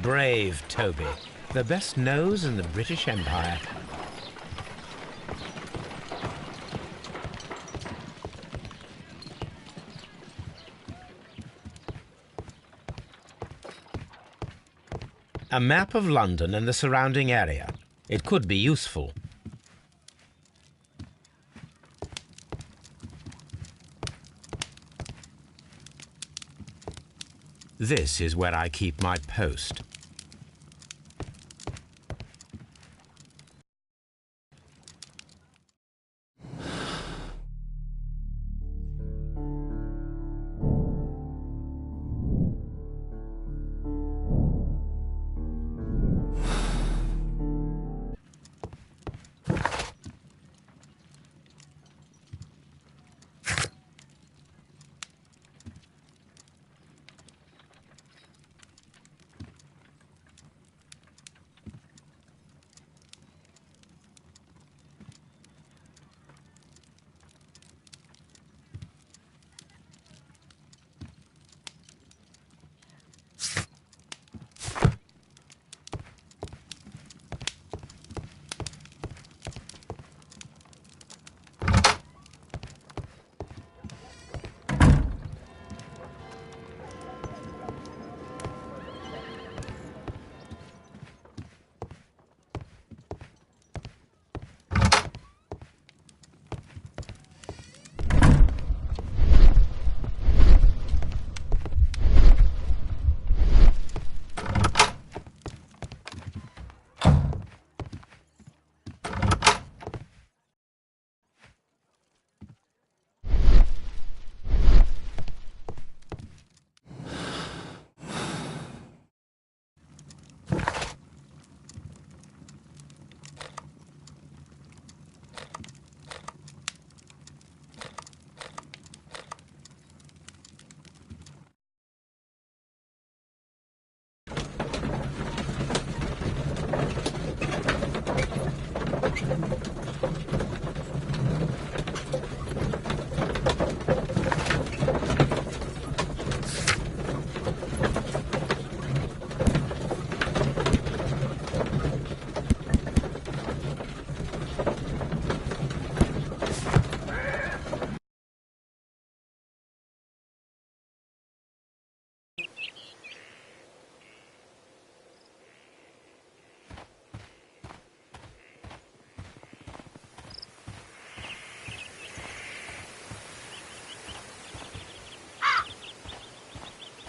Brave Toby, the best nose in the British Empire. A map of London and the surrounding area. It could be useful. This is where I keep my post.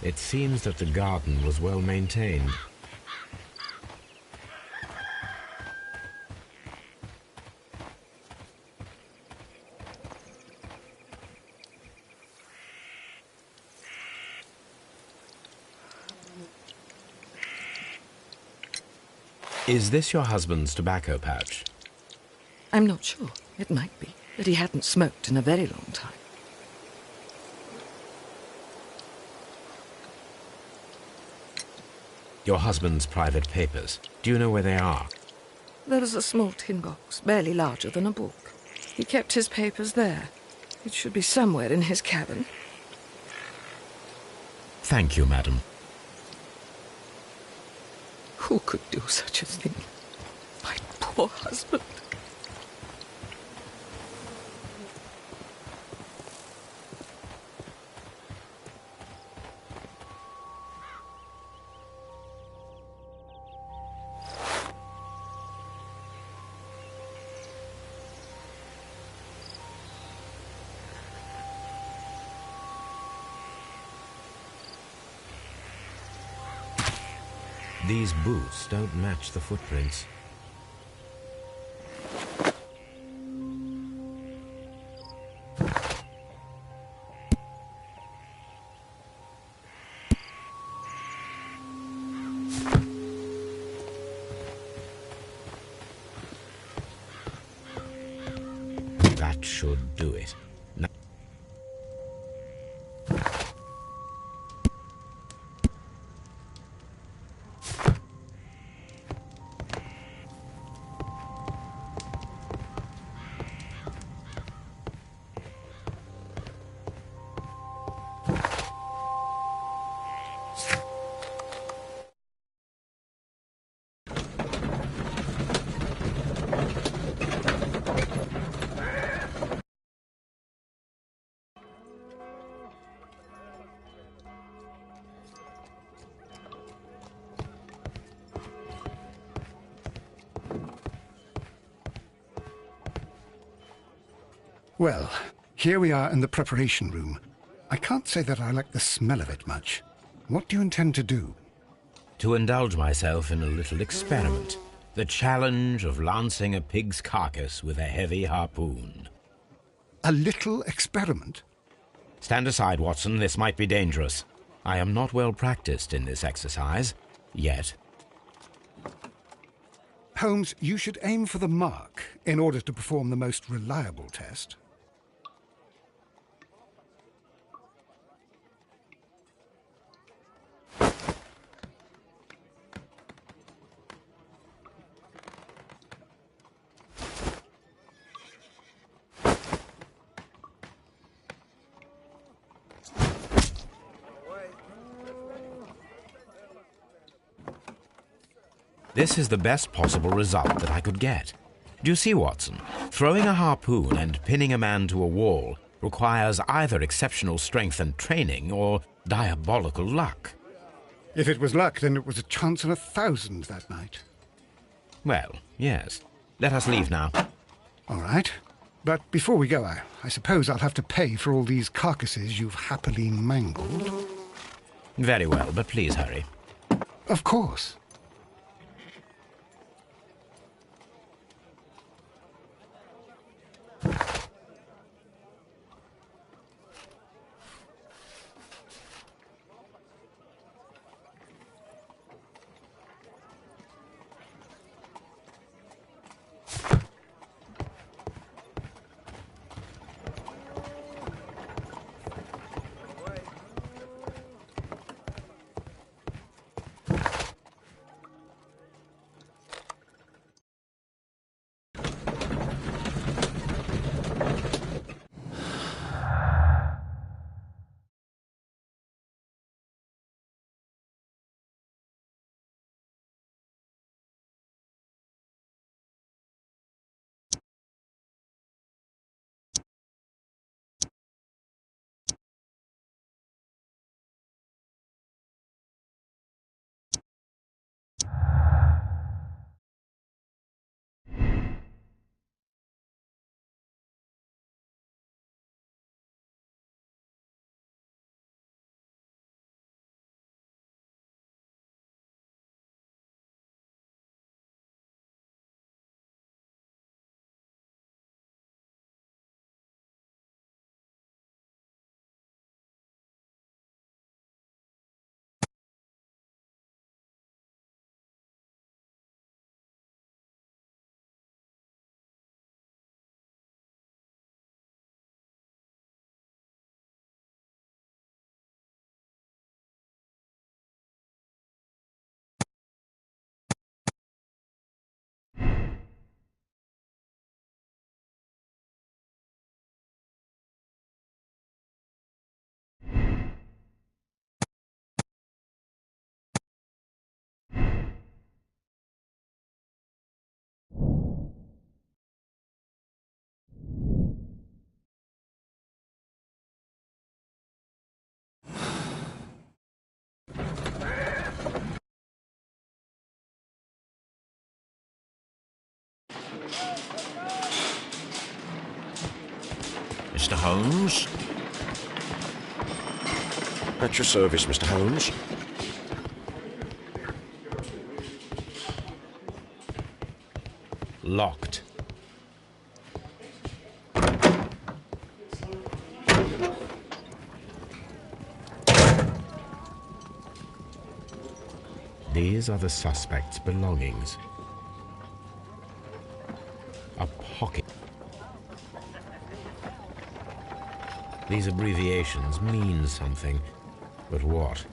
It seems that the garden was well maintained. Is this your husband's tobacco pouch? I'm not sure. It might be, but he hadn't smoked in a very long time. Your husband's private papers. Do you know where they are? There was a small tin box, barely larger than a book. He kept his papers there. It should be somewhere in his cabin. Thank you, madam. Who could do such a thing? My poor husband. These boots don't match the footprints. That should do it. Well, here we are in the preparation room. I can't say that I like the smell of it much. What do you intend to do? To indulge myself in a little experiment. The challenge of lancing a pig's carcass with a heavy harpoon. A little experiment? Stand aside, Watson. This might be dangerous. I am not well practiced in this exercise. Yet. Holmes, you should aim for the mark in order to perform the most reliable test. This is the best possible result that I could get. Do you see, Watson? Throwing a harpoon and pinning a man to a wall requires either exceptional strength and training or diabolical luck. If it was luck, then it was a chance in 1,000 that night. Well, yes. Let us leave now. All right. But before we go, I suppose I'll have to pay for all these carcasses you've happily mangled. Very well, but please hurry. Of course. Mr. Holmes? At your service, Mr. Holmes. Locked. These are the suspect's belongings. A pocket. These abbreviations mean something, but what?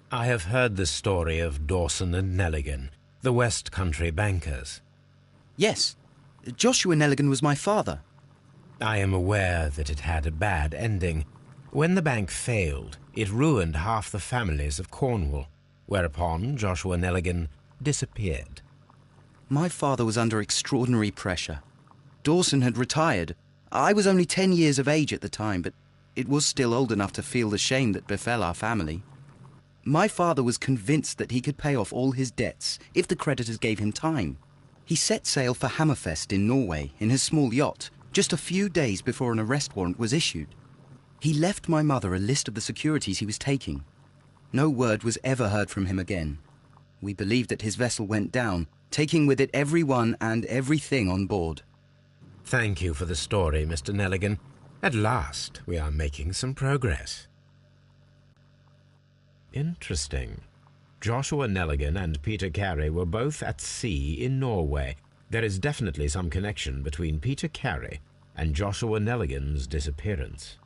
I have heard the story of Dawson and Nelligan. The West Country bankers. Yes. Joshua Nelligan was my father. I am aware that it had a bad ending. When the bank failed, it ruined half the families of Cornwall, whereupon Joshua Nelligan disappeared. My father was under extraordinary pressure. Dawson had retired. I was only 10 years of age at the time, but it was still old enough to feel the shame that befell our family. My father was convinced that he could pay off all his debts if the creditors gave him time. He set sail for Hammerfest in Norway in his small yacht just a few days before an arrest warrant was issued. He left my mother a list of the securities he was taking. No word was ever heard from him again. We believe that his vessel went down, taking with it everyone and everything on board. Thank you for the story, Mr. Nelligan. At last, we are making some progress. Interesting. Joshua Nelligan and Peter Carey were both at sea in Norway. There is definitely some connection between Peter Carey and Joshua Nelligan's disappearance.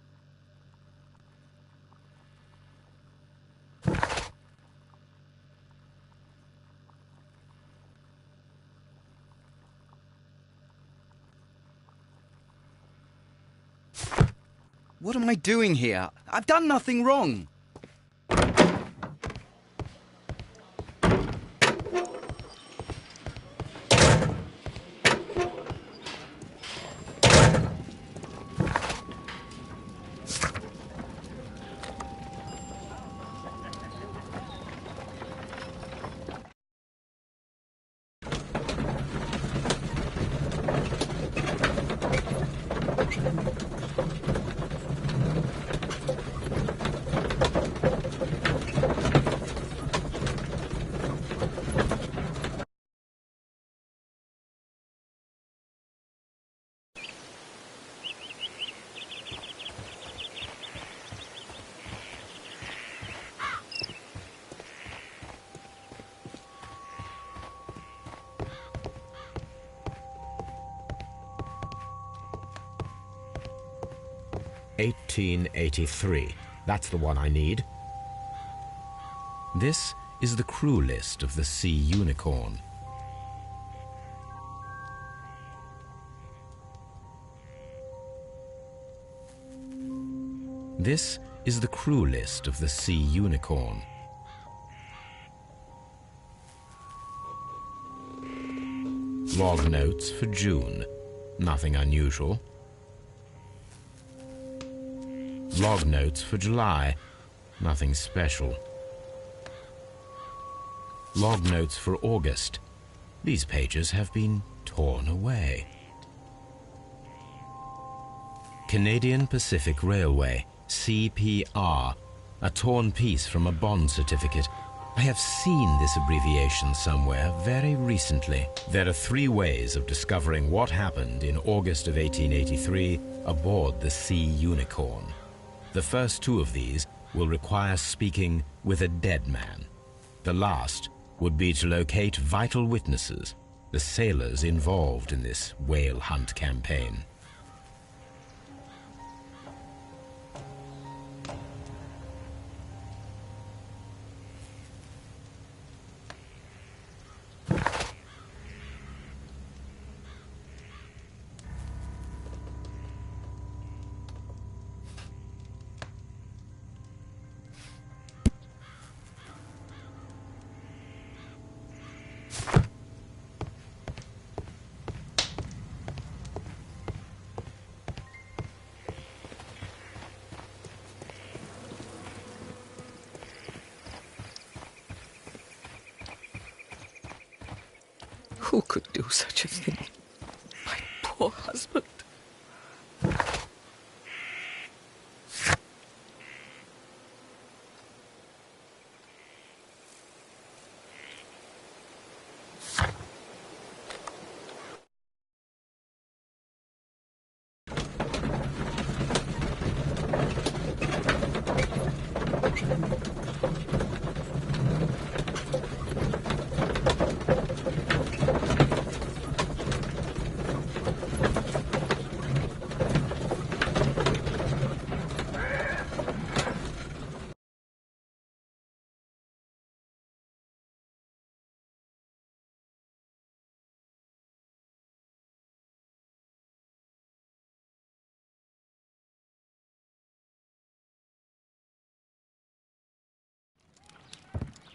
What am I doing here? I've done nothing wrong. "1883. That's the one I need. This is the crew list of the Sea Unicorn. This is the crew list of the Sea Unicorn. Log notes for June. Nothing unusual. Log notes for July. Nothing special. Log notes for August. These pages have been torn away. Canadian Pacific Railway, CPR, a torn piece from a bond certificate. I have seen this abbreviation somewhere very recently. There are 3 ways of discovering what happened in August of 1883 aboard the Sea Unicorn. The first 2 of these will require speaking with a dead man. The last would be to locate vital witnesses, the sailors involved in this whale hunt campaign. Who could do such a thing? My poor husband.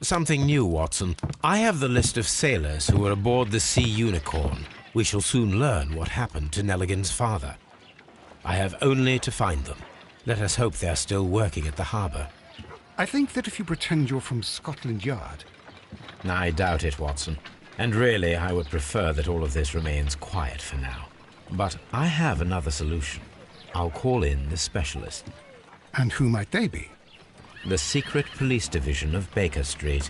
Something new, Watson. I have the list of sailors who were aboard the Sea Unicorn. We shall soon learn what happened to Nelligan's father. I have only to find them. Let us hope they are still working at the harbour. I think that if you pretend you're from Scotland Yard... I doubt it, Watson. And really, I would prefer that all of this remains quiet for now. But I have another solution. I'll call in the specialist. And who might they be? The secret police division of Baker Street.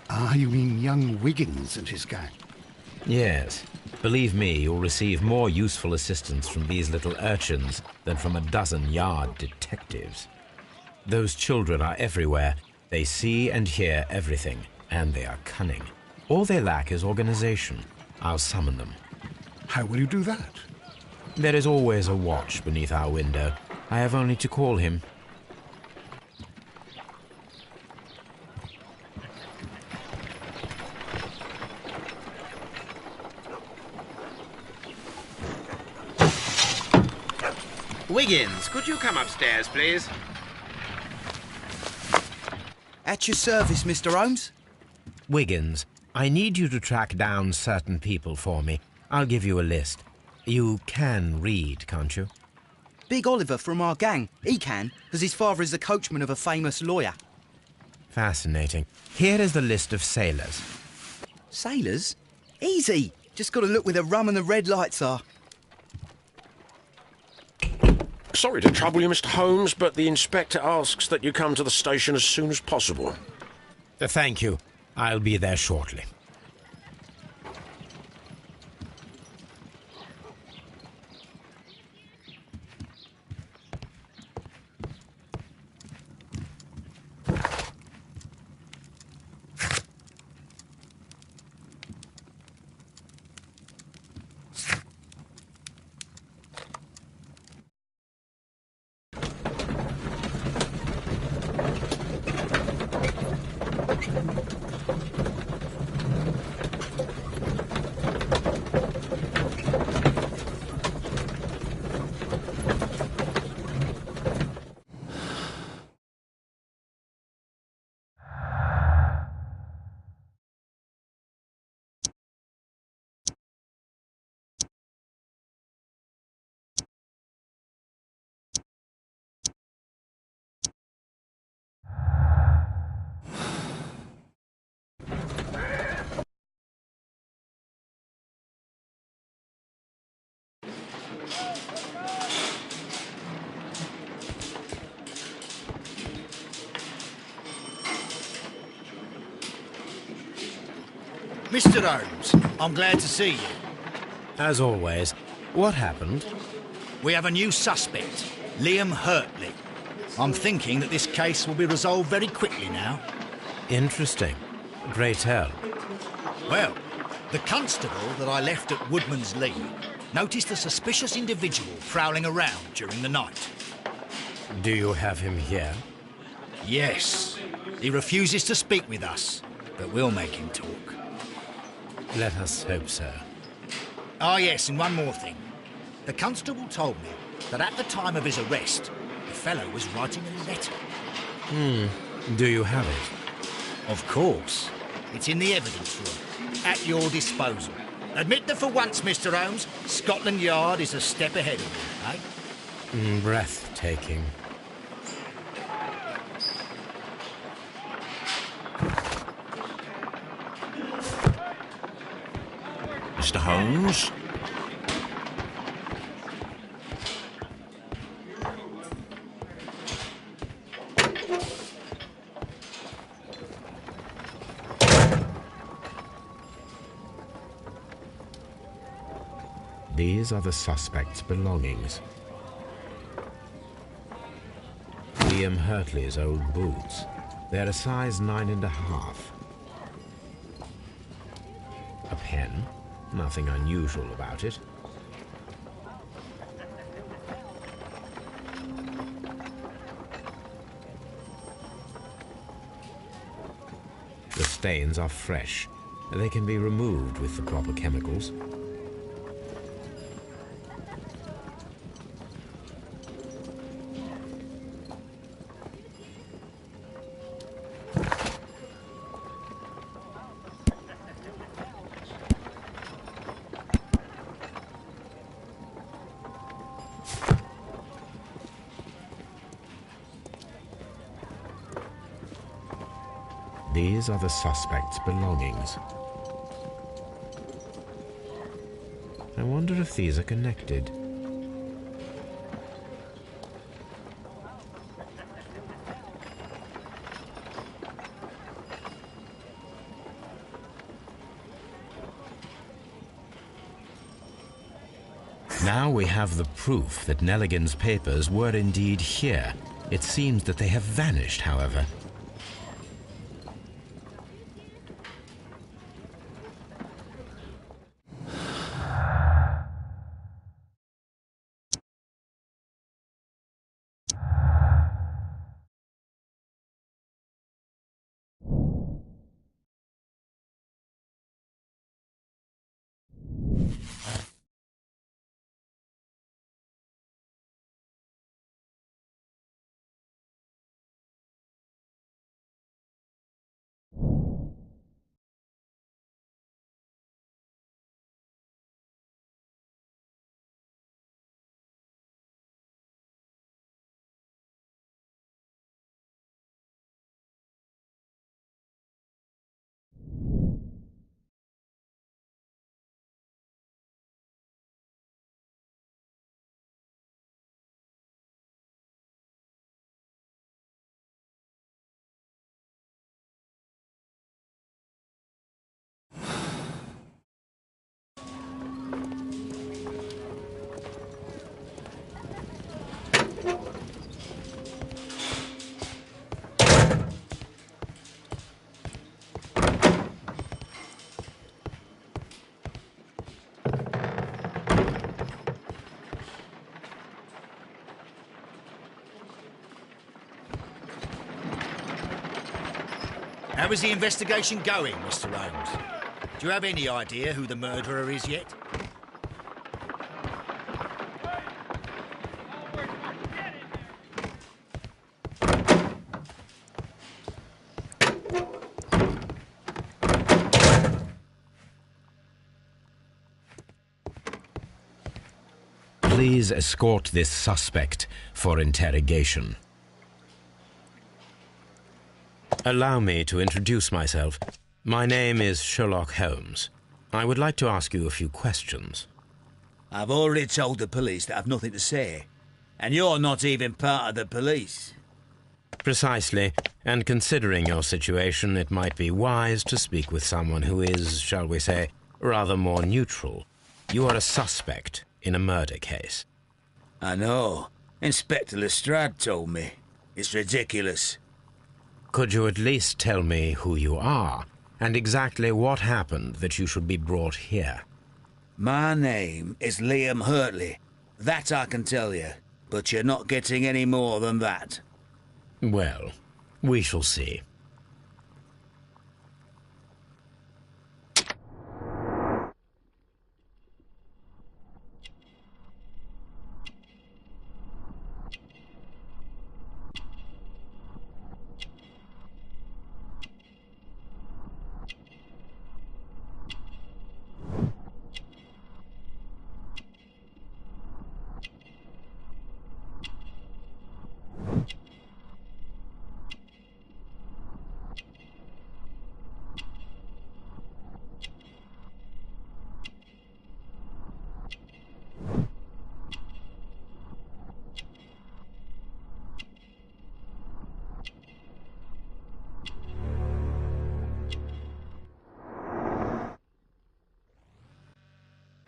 Ah, you mean young Wiggins and his gang? Yes. Believe me, you'll receive more useful assistance from these little urchins than from a dozen yard detectives. Those children are everywhere. They see and hear everything, and they are cunning. All they lack is organization. I'll summon them. How will you do that? There is always a watch beneath our window. I have only to call him. Wiggins, could you come upstairs, please? At your service, Mr. Holmes. Wiggins, I need you to track down certain people for me. I'll give you a list. You can read, can't you? Big Oliver from our gang. He can, because his father is the coachman of a famous lawyer. Fascinating. Here is the list of sailors. Sailors? Easy. Just got to look where the rum and the red lights are. Sorry to trouble you, Mr. Holmes, but the inspector asks that you come to the station as soon as possible. Thank you. I'll be there shortly. Mr. Holmes, I'm glad to see you. As always. What happened? We have a new suspect, Liam Hurtley. I'm thinking that this case will be resolved very quickly now. Interesting. Pray tell. Well, the constable that I left at Woodman's Lee noticed a suspicious individual prowling around during the night. Do you have him here? Yes. He refuses to speak with us, but we'll make him talk. Let us hope so. Ah, yes, and one more thing. The constable told me that at the time of his arrest, the fellow was writing a letter. Do you have it? Of course. It's in the evidence room, at your disposal. Admit that for once, Mr. Holmes, Scotland Yard is a step ahead of you, eh? Breathtaking. Mr. Holmes? These are the suspect's belongings. Liam Hurtley's old boots. They're a size 9.5. A pen. Nothing unusual about it. The stains are fresh. They can be removed with the proper chemicals. These are the suspect's belongings. I wonder if these are connected. Now we have the proof that Nelligan's papers were indeed here. It seems that they have vanished, however. How is the investigation going, Mr. Holmes? Do you have any idea who the murderer is yet? Please escort this suspect for interrogation. Allow me to introduce myself. My name is Sherlock Holmes. I would like to ask you a few questions. I've already told the police that I've nothing to say. And you're not even part of the police. Precisely. And considering your situation, it might be wise to speak with someone who is, shall we say, rather more neutral. You are a suspect in a murder case. I know. Inspector Lestrade told me. It's ridiculous. Could you at least tell me who you are, and exactly what happened that you should be brought here? My name is Liam Hurtley. That I can tell you, but you're not getting any more than that. Well, we shall see.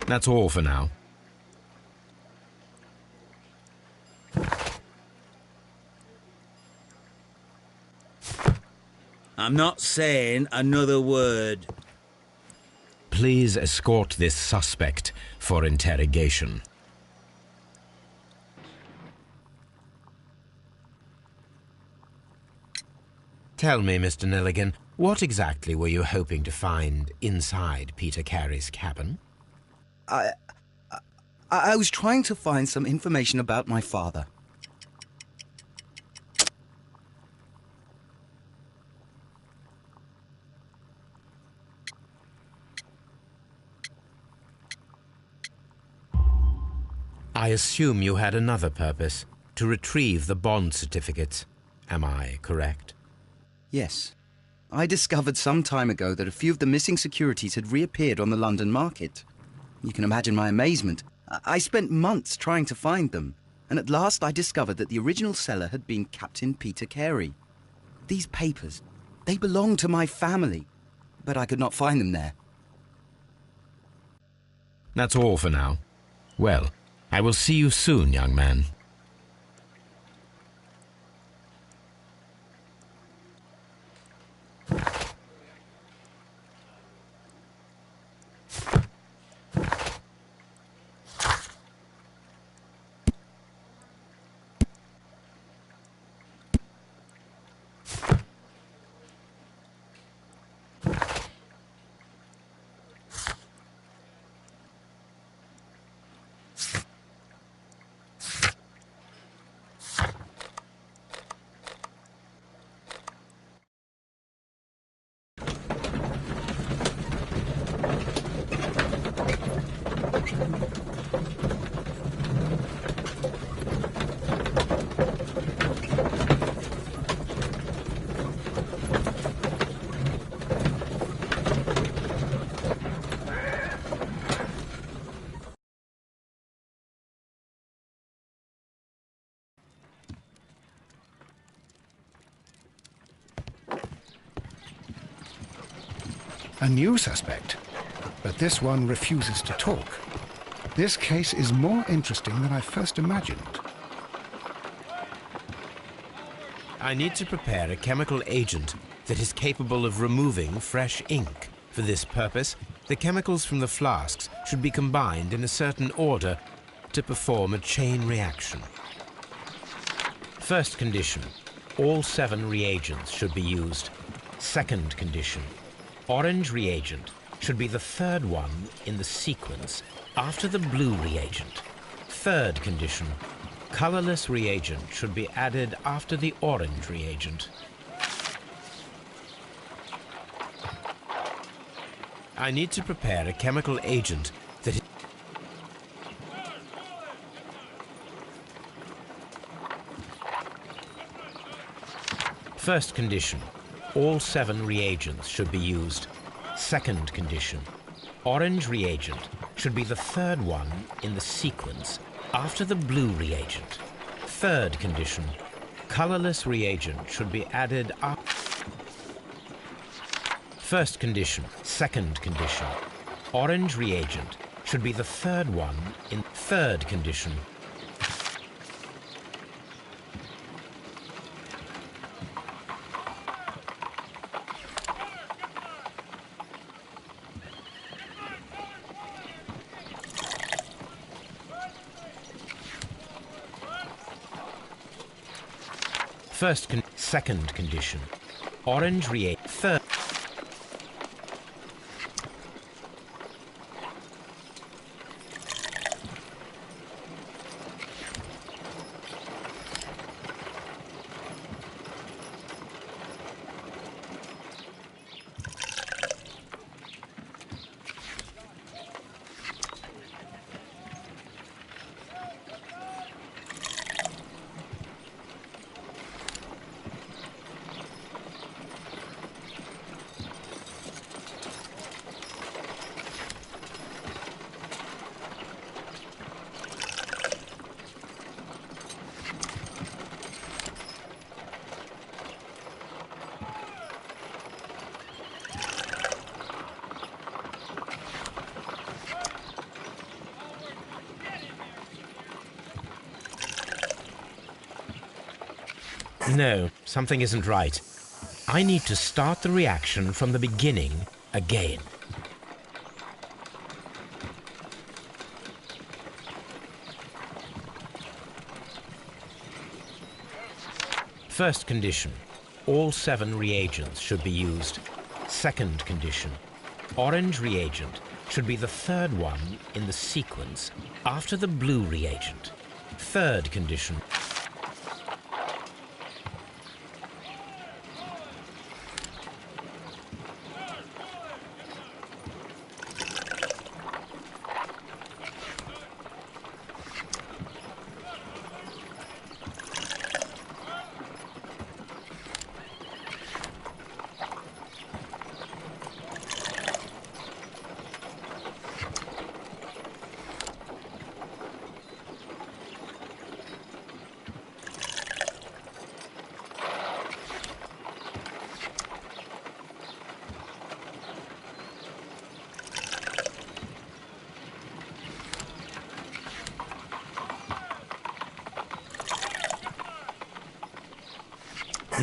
That's all for now. I'm not saying another word. Please escort this suspect for interrogation. Tell me, Mr. Nelligan, what exactly were you hoping to find inside Peter Carey's cabin? I was trying to find some information about my father. I assume you had another purpose, to retrieve the bond certificates. Am I correct? Yes. I discovered some time ago that a few of the missing securities had reappeared on the London market. You can imagine my amazement. I spent months trying to find them, and at last I discovered that the original seller had been Captain Peter Carey. These papers, they belonged to my family, but I could not find them there. That's all for now. Well, I will see you soon, young man. A new suspect, but this one refuses to talk. This case is more interesting than I first imagined. I need to prepare a chemical agent that is capable of removing fresh ink. For this purpose, the chemicals from the flasks should be combined in a certain order to perform a chain reaction. First condition, all 7 reagents should be used. Second condition, orange reagent should be the third one in the sequence after the blue reagent. Third condition, colorless reagent should be added after the orange reagent. I need to prepare a chemical agent that is... First condition, all 7 reagents should be used. Second condition, orange reagent should be the third one in the sequence after the blue reagent. Third condition, colorless reagent should be added up. First condition, second condition, orange reagent should be the third one in third condition. Second condition, orange reagent, third. No, something isn't right. I need to start the reaction from the beginning again. First condition, all 7 reagents should be used. Second condition, orange reagent should be the third one in the sequence after the blue reagent. Third condition.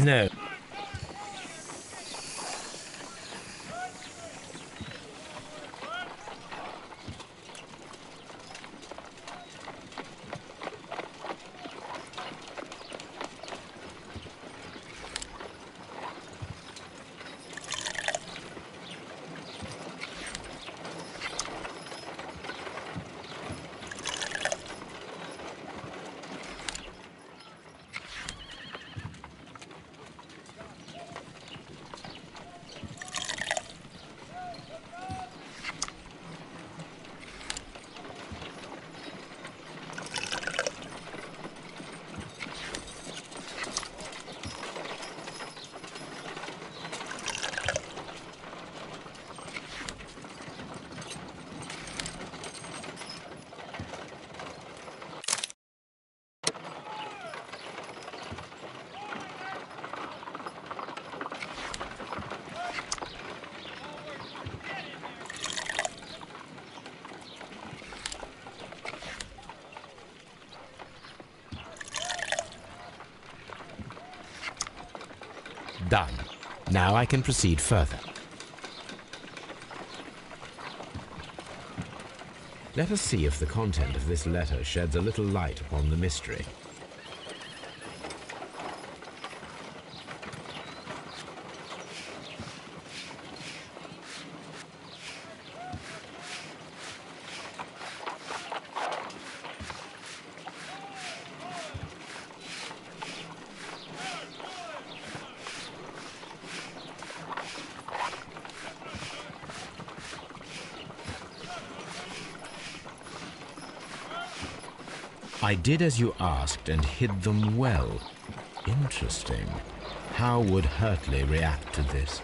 No. Done. Now I can proceed further. Let us see if the content of this letter sheds a little light upon the mystery. I did as you asked and hid them well. Interesting. How would Hurtley react to this?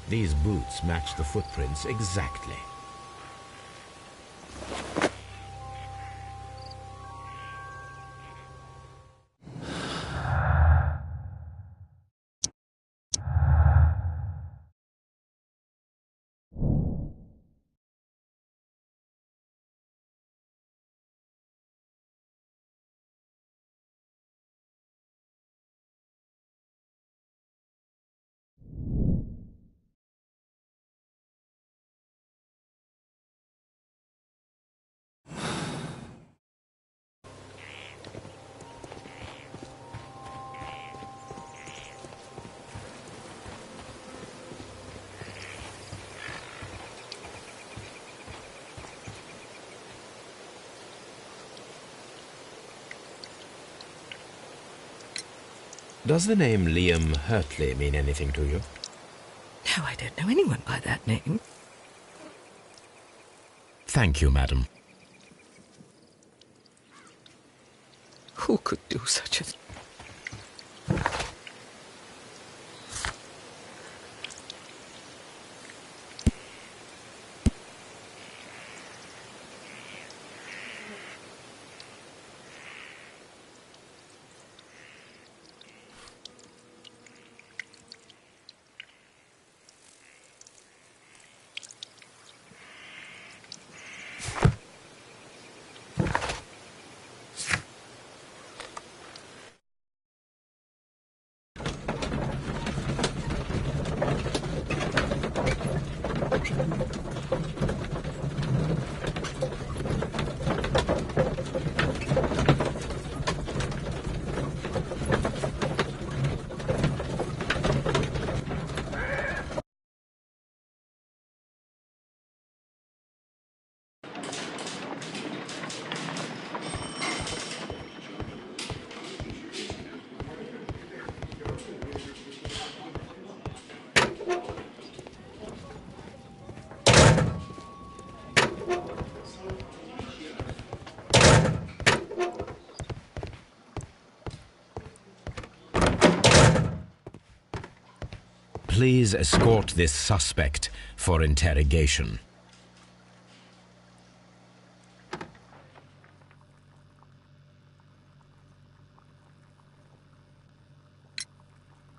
These boots match the footprints exactly. Does the name Liam Hurtley mean anything to you? No, I don't know anyone by that name. Thank you, madam. Who could do such a thing? Please escort this suspect for interrogation.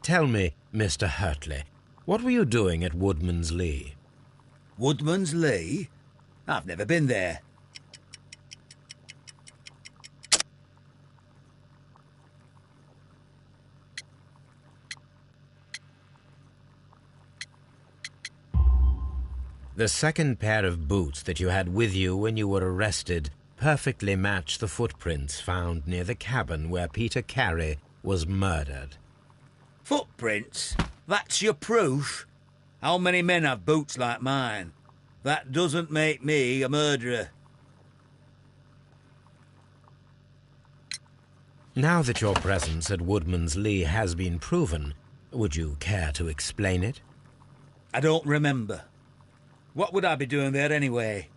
Tell me, Mr. Hurtley, what were you doing at Woodman's Lee? Woodman's Lee? I've never been there. The second pair of boots that you had with you when you were arrested perfectly match the footprints found near the cabin where Peter Carey was murdered. Footprints? That's your proof? How many men have boots like mine? That doesn't make me a murderer. Now that your presence at Woodman's Lee has been proven, would you care to explain it? I don't remember. What would I be doing there anyway?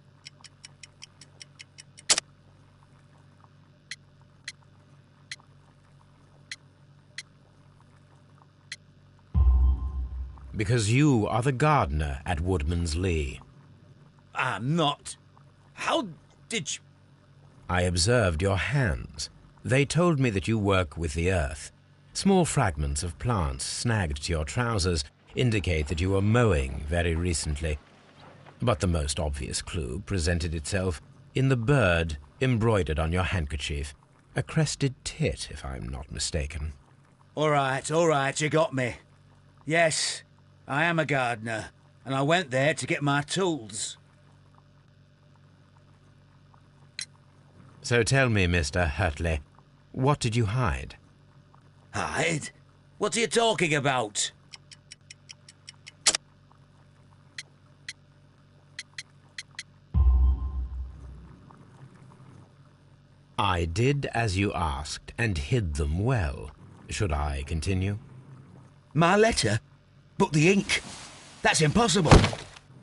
Because you are the gardener at Woodman's Lee. I'm not. How did you... I observed your hands. They told me that you work with the earth. Small fragments of plants snagged to your trousers indicate that you were mowing very recently. But the most obvious clue presented itself in the bird embroidered on your handkerchief. A crested tit, if I'm not mistaken. All right, you got me. Yes, I am a gardener, and I went there to get my tools. So tell me, Mr. Hurtley, what did you hide? Hide? What are you talking about? I did as you asked and hid them well. Should I continue? My letter? But the ink? That's impossible.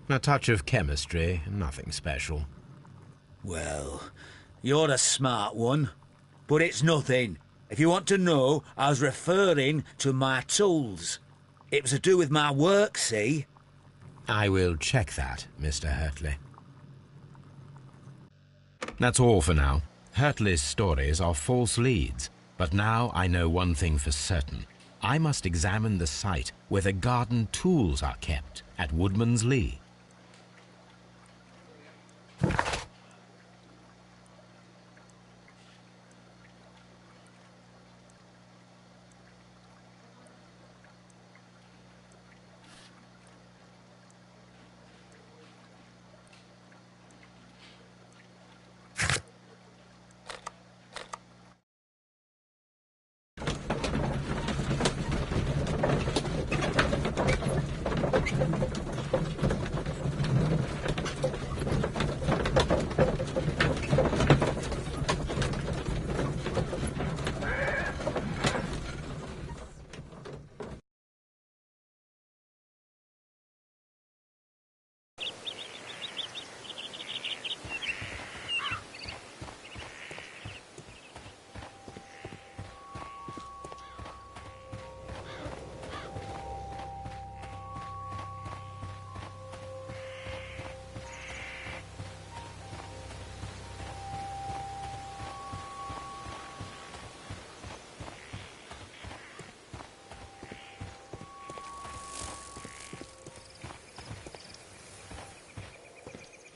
A touch of chemistry, nothing special. Well, you're a smart one. But it's nothing. If you want to know, I was referring to my tools. It was to do with my work, see? I will check that, Mr. Hurtley. That's all for now. Hurtley's stories are false leads, but now I know one thing for certain. I must examine the site where the garden tools are kept at Woodman's Lee.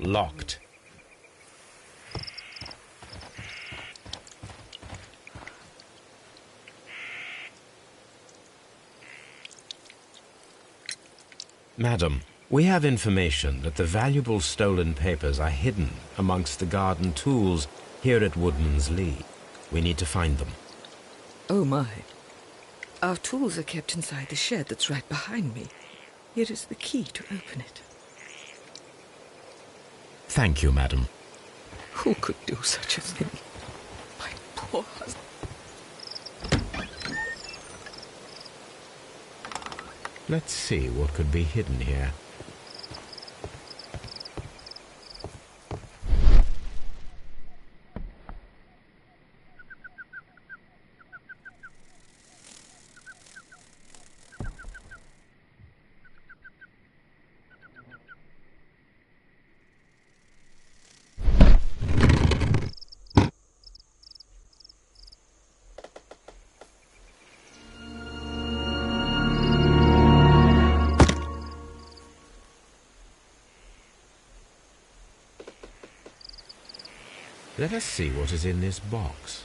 Locked. Madam, we have information that the valuable stolen papers are hidden amongst the garden tools here at Woodman's Lee. We need to find them. Oh, my. Our tools are kept inside the shed that's right behind me. Here is the key to open it. Thank you, madam. Who could do such a thing? My poor husband. Let's see what could be hidden here. Let us see what is in this box.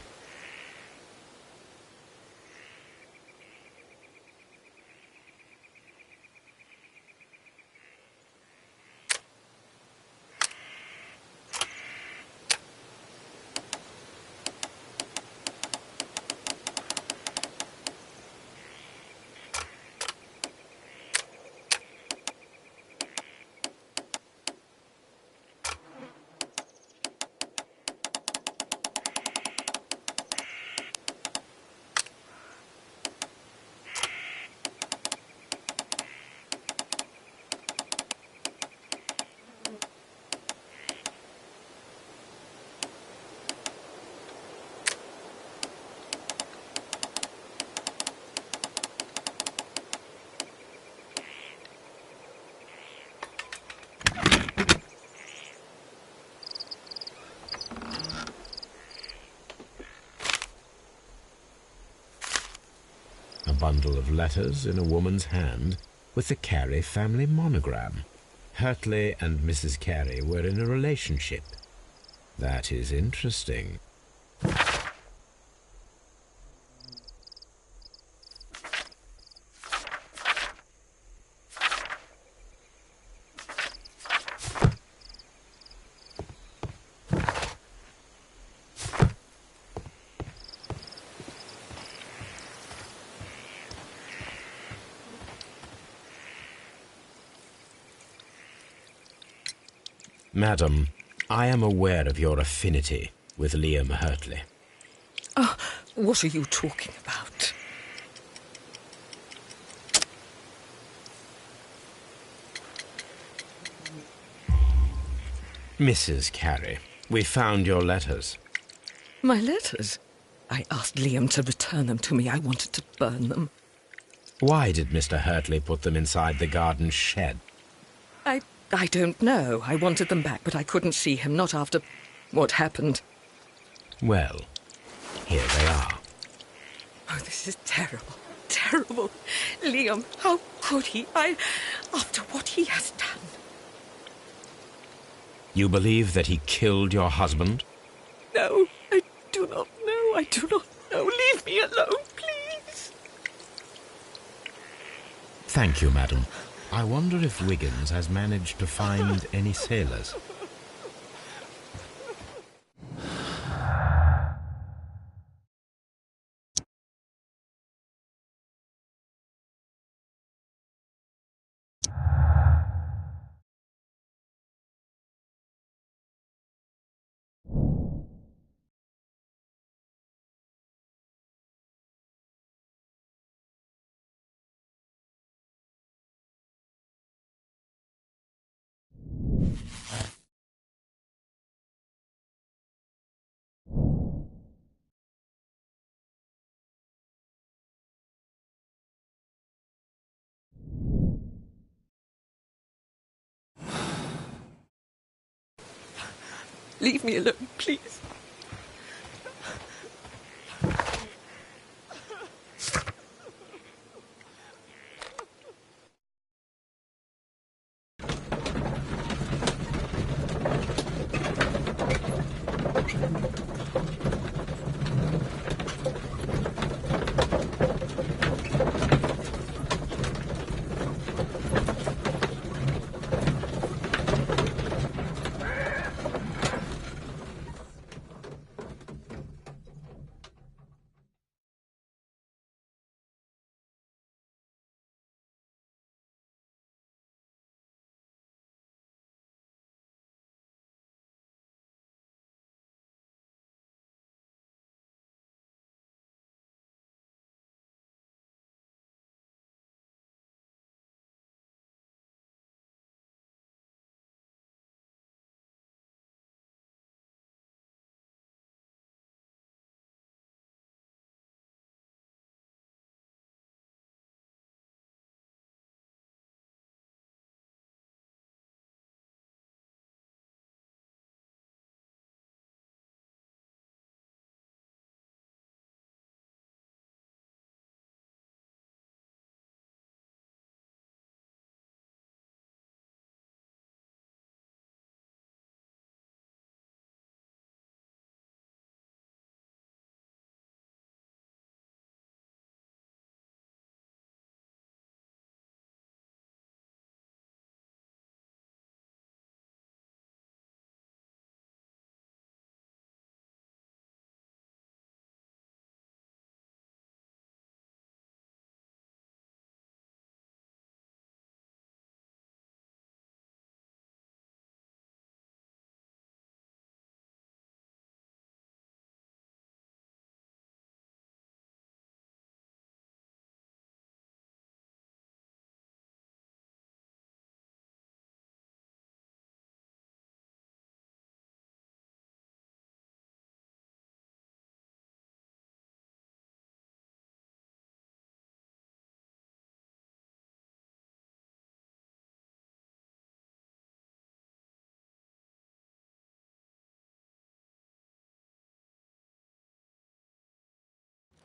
A bundle of letters in a woman's hand with the Carey family monogram. Hurtley and Mrs. Carey were in a relationship. That is interesting. Madam, I am aware of your affinity with Liam Hurtley. Oh, what are you talking about? Mrs. Carey, we found your letters. My letters? I asked Liam to return them to me. I wanted to burn them. Why did Mr. Hurtley put them inside the garden shed? I don't know. I wanted them back, but I couldn't see him, not after what happened. Well, here they are. Oh, this is terrible. Terrible. Liam, how could he? After what he has done. You believe that he killed your husband? No, I do not know. I do not know. Leave me alone, please. Thank you, madam. I wonder if Wiggins has managed to find any sailors. Leave me alone, please.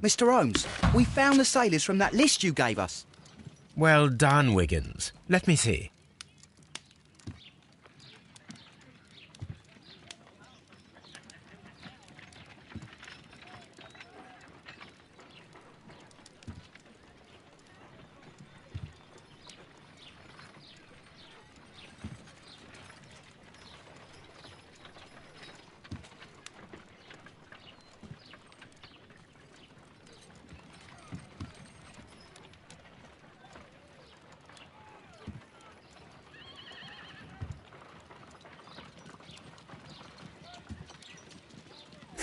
Mr. Holmes, we found the sailors from that list you gave us. Well done, Wiggins. Let me see.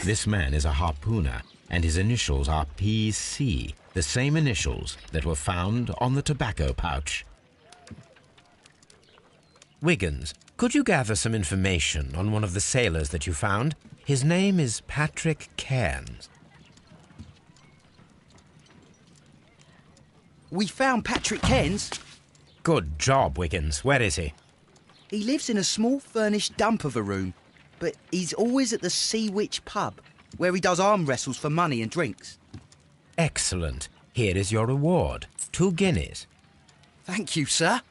This man is a harpooner, and his initials are PC, the same initials that were found on the tobacco pouch. Wiggins, could you gather some information on one of the sailors that you found? His name is Patrick Cairns. We found Patrick Cairns? Good job, Wiggins. Where is he? He lives in a small furnished dump of a room, but he's always at the Sea Witch pub, where he does arm wrestles for money and drinks. Excellent. Here is your reward. 2 guineas. Thank you, sir.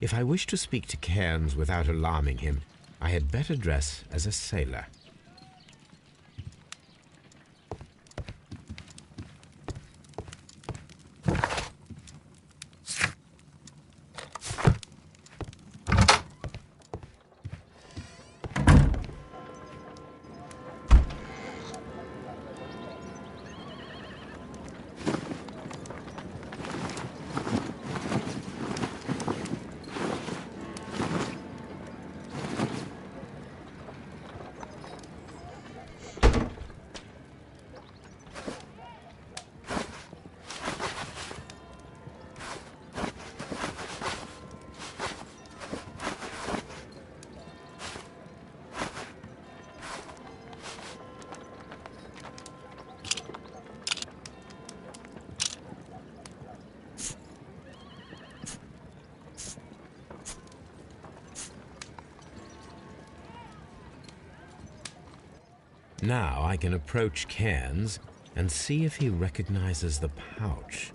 If I wish to speak to Cairns without alarming him, I had better dress as a sailor. Now I can approach Cairns and see if he recognizes the pouch.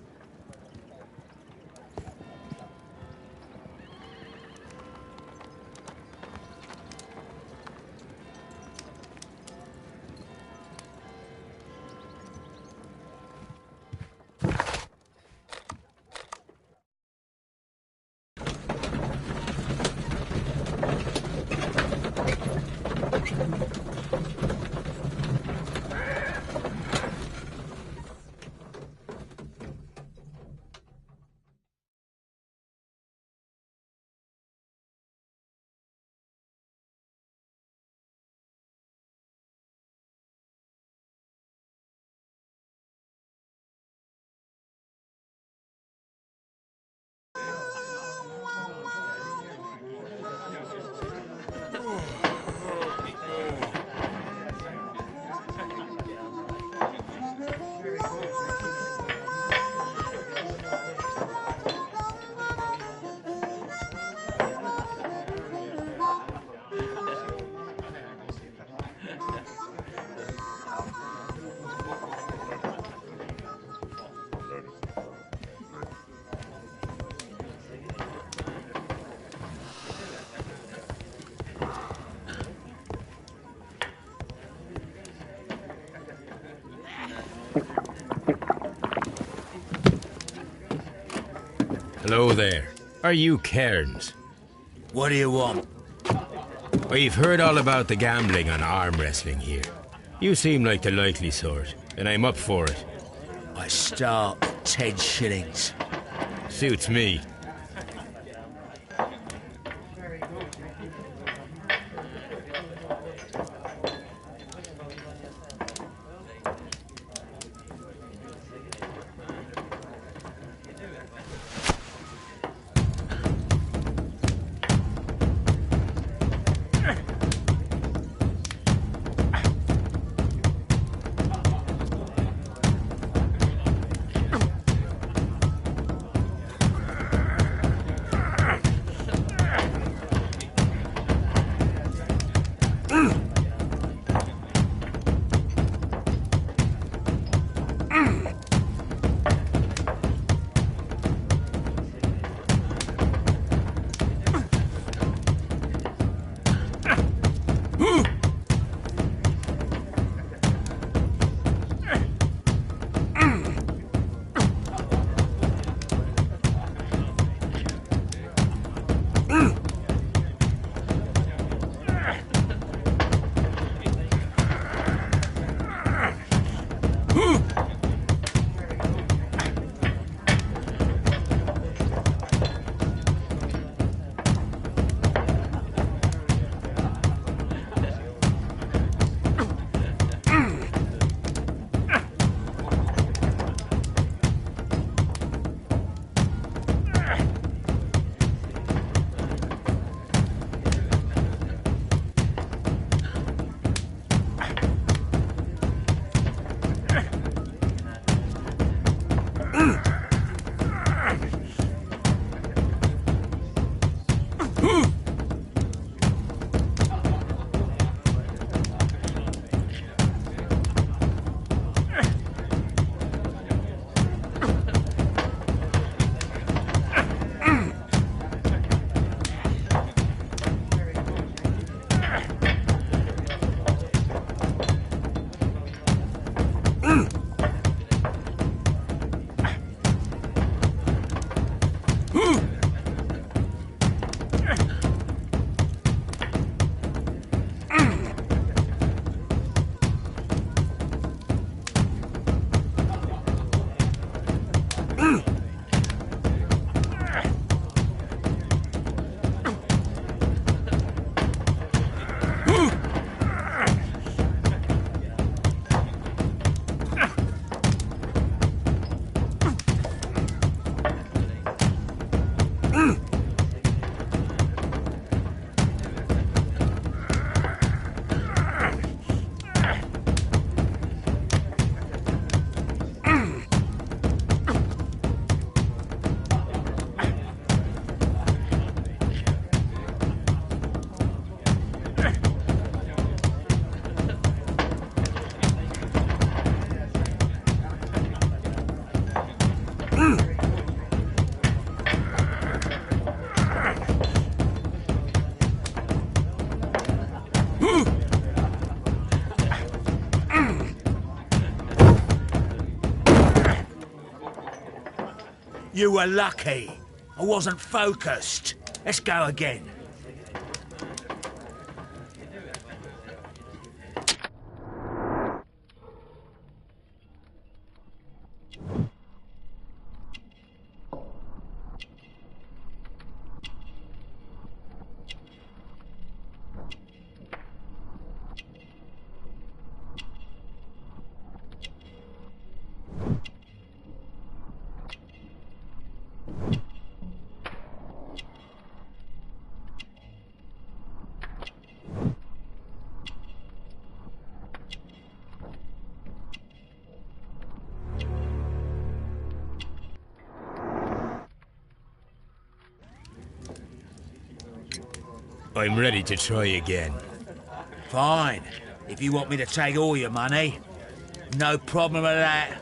Hello there. Are you Cairns? What do you want? We've heard all about the gambling on arm wrestling here. You seem like the likely sort, and I'm up for it. I start 10 shillings. Suits me. You were lucky. I wasn't focused. Let's go again. I'm ready to try again. Fine. If you want me to take all your money, no problem with that.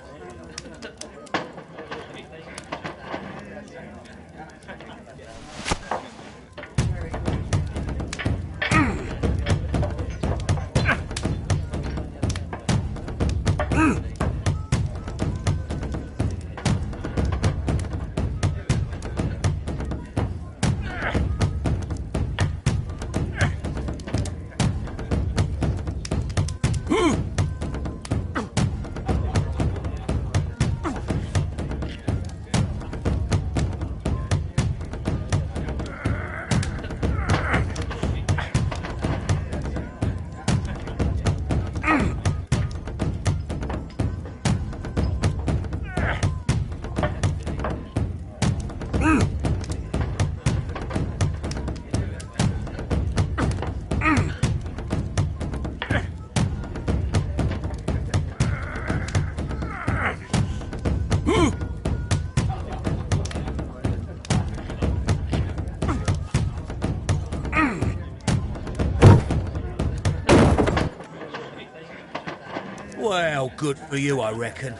Well, good for you, I reckon.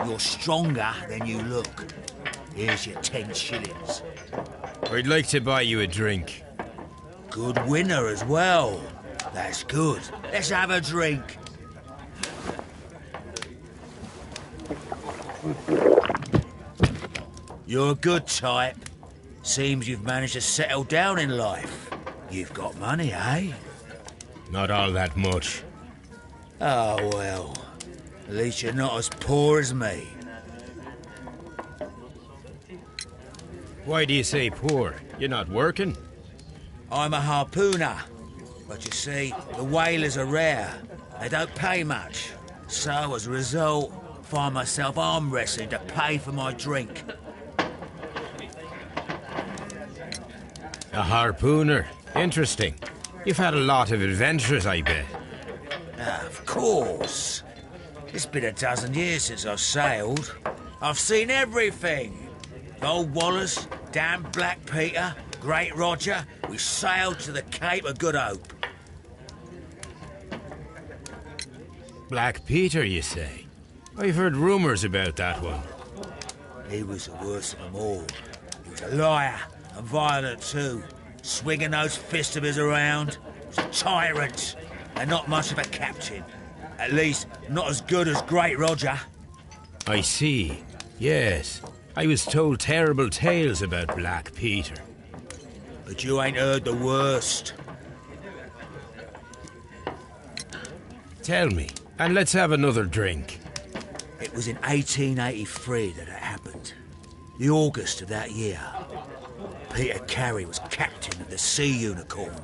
You're stronger than you look. Here's your 10 shillings. I'd like to buy you a drink. Good winner as well. That's good. Let's have a drink. You're a good type. Seems you've managed to settle down in life. You've got money, eh? Not all that much. Oh, well. At least you're not as poor as me. Why do you say poor? You're not working? I'm a harpooner. But you see, the whalers are rare. They don't pay much. So, as a result, find myself arm wrestling to pay for my drink. A harpooner. Interesting. You've had a lot of adventures, I bet. Of course. It's been a dozen years since I've sailed. I've seen everything. Old Wallace, damn Black Peter, Great Roger. We sailed to the Cape of Good Hope. Black Peter, you say? I've heard rumours about that one. He was the worst of them all. He was a liar, and violent too. Swinging those fists of his around. He was a tyrant, and not much of a captain. At least, not as good as Great Roger. I see. Yes. I was told terrible tales about Black Peter. But you ain't heard the worst. Tell me, and let's have another drink. It was in 1883 that it happened. The August of that year. Peter Carey was captain of the Sea Unicorn,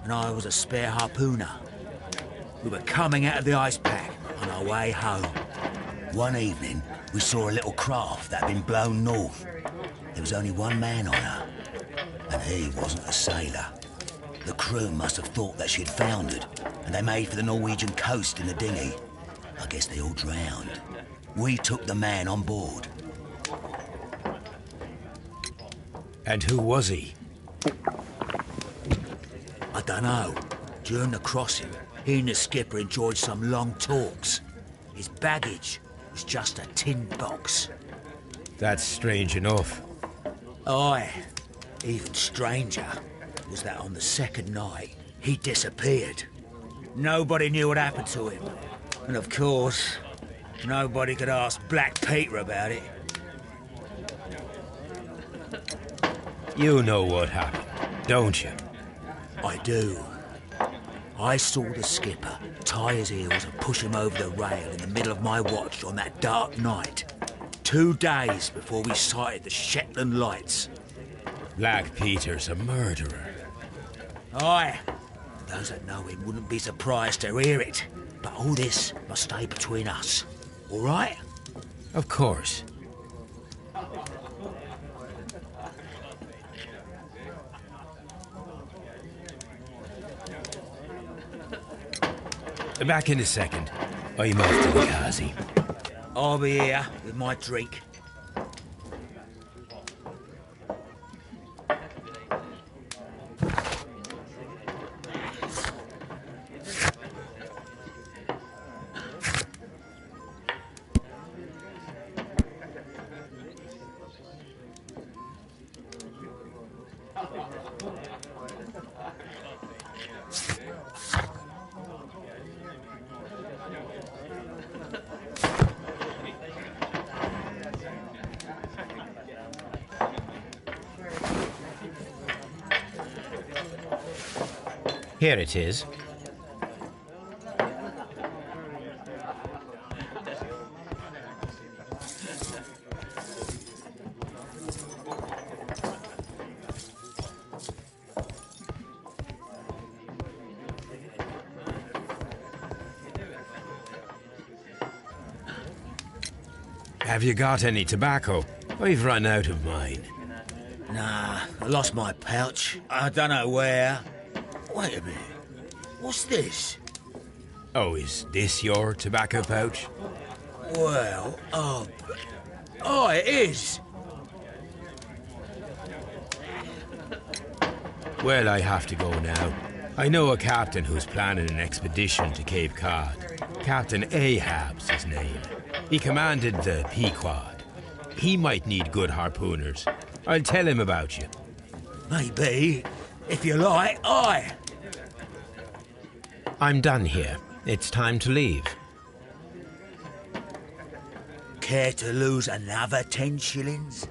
and I was a spare harpooner. We were coming out of the ice pack on our way home. One evening, we saw a little craft that had been blown north. There was only one man on her, and he wasn't a sailor. The crew must have thought that she'd foundered, and they made for the Norwegian coast in the dinghy. I guess they all drowned. We took the man on board. And who was he? I dunno. During the crossing, he and the skipper enjoyed some long talks. His baggage was just a tin box. That's strange enough. Aye. Even stranger was that on the second night, he disappeared. Nobody knew what happened to him. And of course, nobody could ask Black Peter about it. You know what happened, don't you? I do. I saw the skipper tie his heels and push him over the rail in the middle of my watch on that dark night. 2 days before we sighted the Shetland lights. Black Peter's a murderer. Aye. Those that know him wouldn't be surprised to hear it. But all this must stay between us. All right? Of course. Back in a second. I'm off to the Kazi. I'll be here with my drink. Here it is. Have you got any tobacco? I've run out of mine. Nah, I lost my pouch. I don't know where. Wait a minute. What's this? Oh, is this your tobacco pouch? Well, oh, it is. Well, I have to go now. I know a captain who's planning an expedition to Cape Cod. Captain Ahab's his name. He commanded the Pequod. He might need good harpooners. I'll tell him about you. Maybe. If you like, aye. I'm done here. It's time to leave. Care to lose another 10 shillings?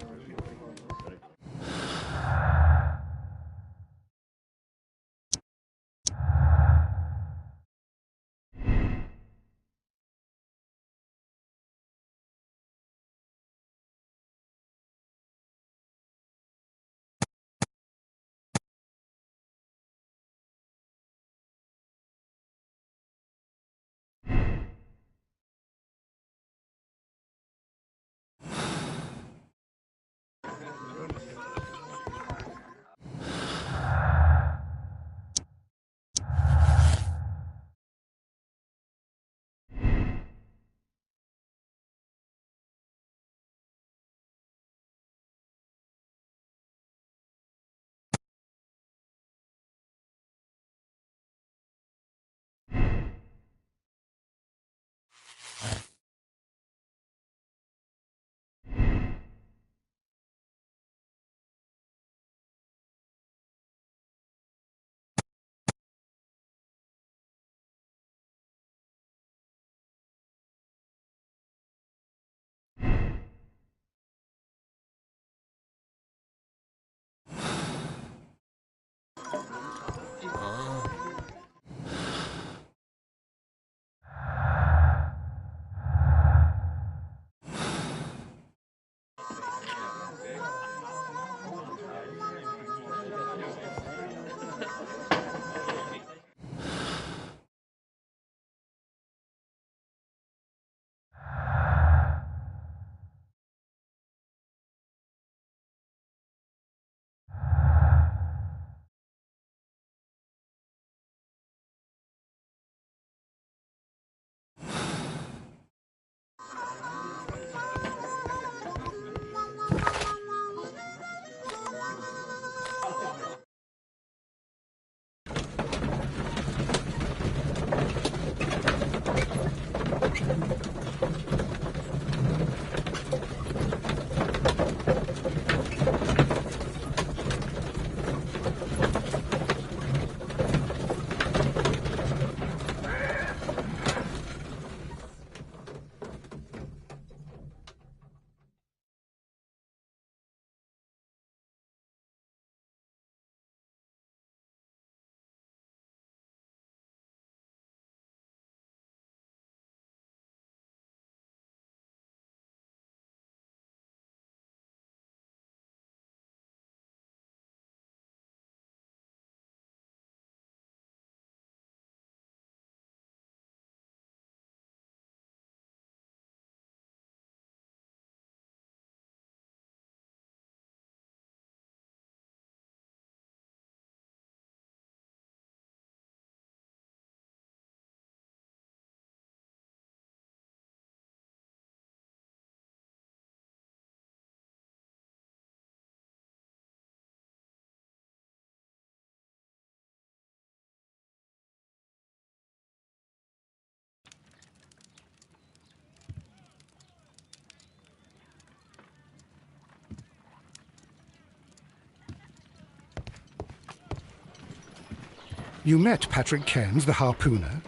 You met Patrick Cairns, the harpooner.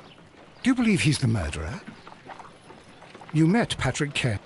Do you believe he's the murderer? You met Patrick Cairns.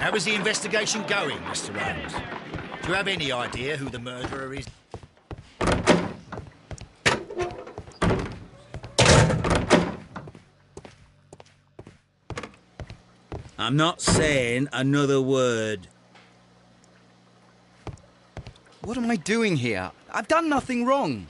How is the investigation going, Mr. Holmes? Do you have any idea who the murderer is? I'm not saying another word. What am I doing here? I've done nothing wrong.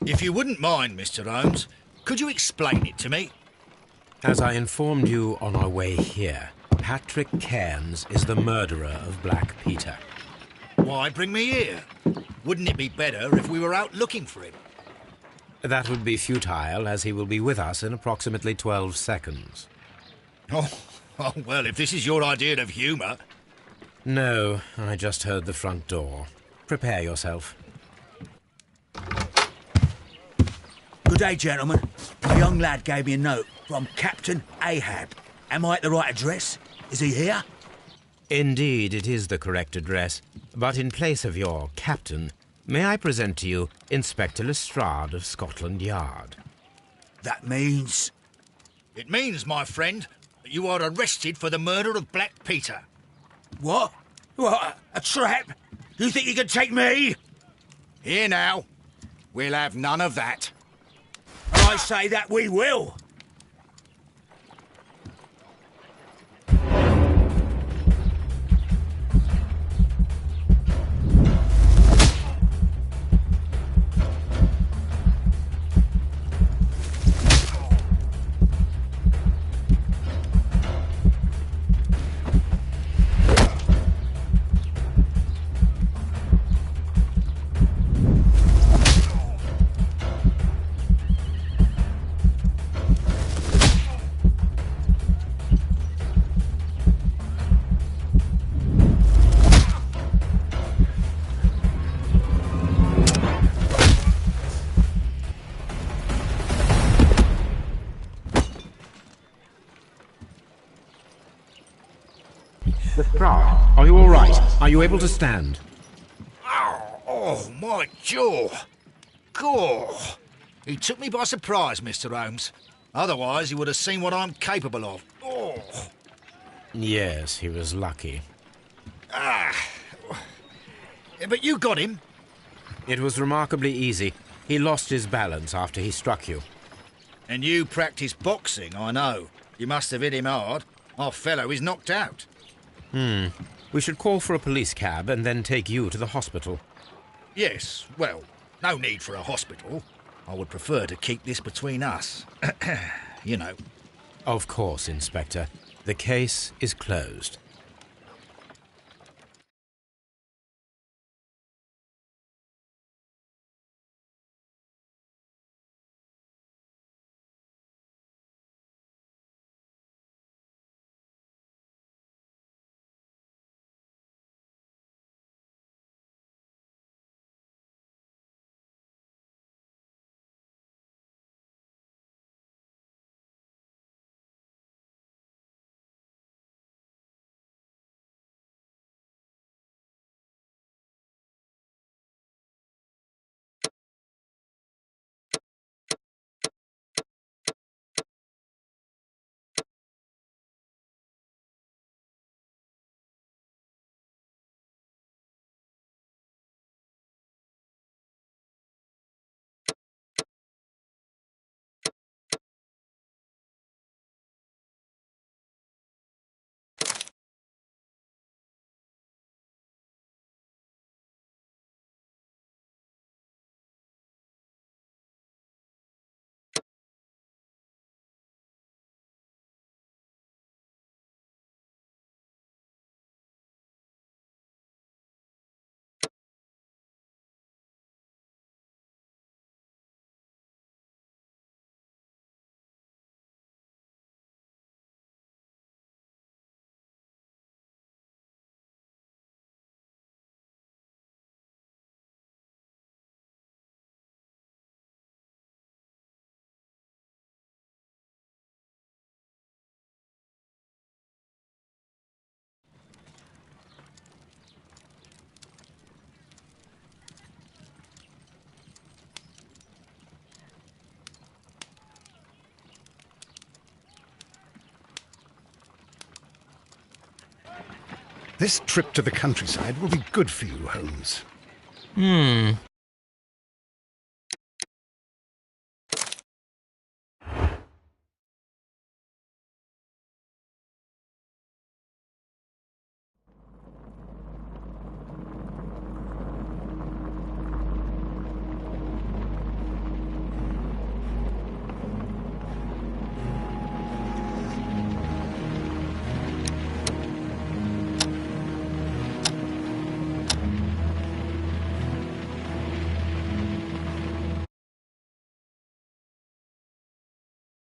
If you wouldn't mind, Mr. Holmes, could you explain it to me? As I informed you on our way here, Patrick Cairns is the murderer of Black Peter. Why bring me here? Wouldn't it be better if we were out looking for him? That would be futile, as he will be with us in approximately 12 seconds. Oh, well, if this is your idea of humour... No, I just heard the front door. Prepare yourself. Good day, gentlemen. A young lad gave me a note from Captain Ahab. Am I at the right address? Is he here? Indeed, it is the correct address. But in place of your captain, may I present to you Inspector Lestrade of Scotland Yard? That means... It means, my friend, that you are arrested for the murder of Black Peter. What? What? A trap? You think you can take me? Here now. We'll have none of that. I say that we will. Lestrade, are you all right? Are you able to stand? Oh, my jaw. Gore. He took me by surprise, Mr. Holmes. Otherwise, he would have seen what I'm capable of. Oh. Yes, he was lucky. But you got him. It was remarkably easy. He lost his balance after he struck you. And you practice boxing, I know. You must have hit him hard. Our fellow is knocked out. We should call for a police cab and then take you to the hospital. Yes, well, no need for a hospital. I would prefer to keep this between us. You know. Of course, Inspector. The case is closed. This trip to the countryside will be good for you, Holmes.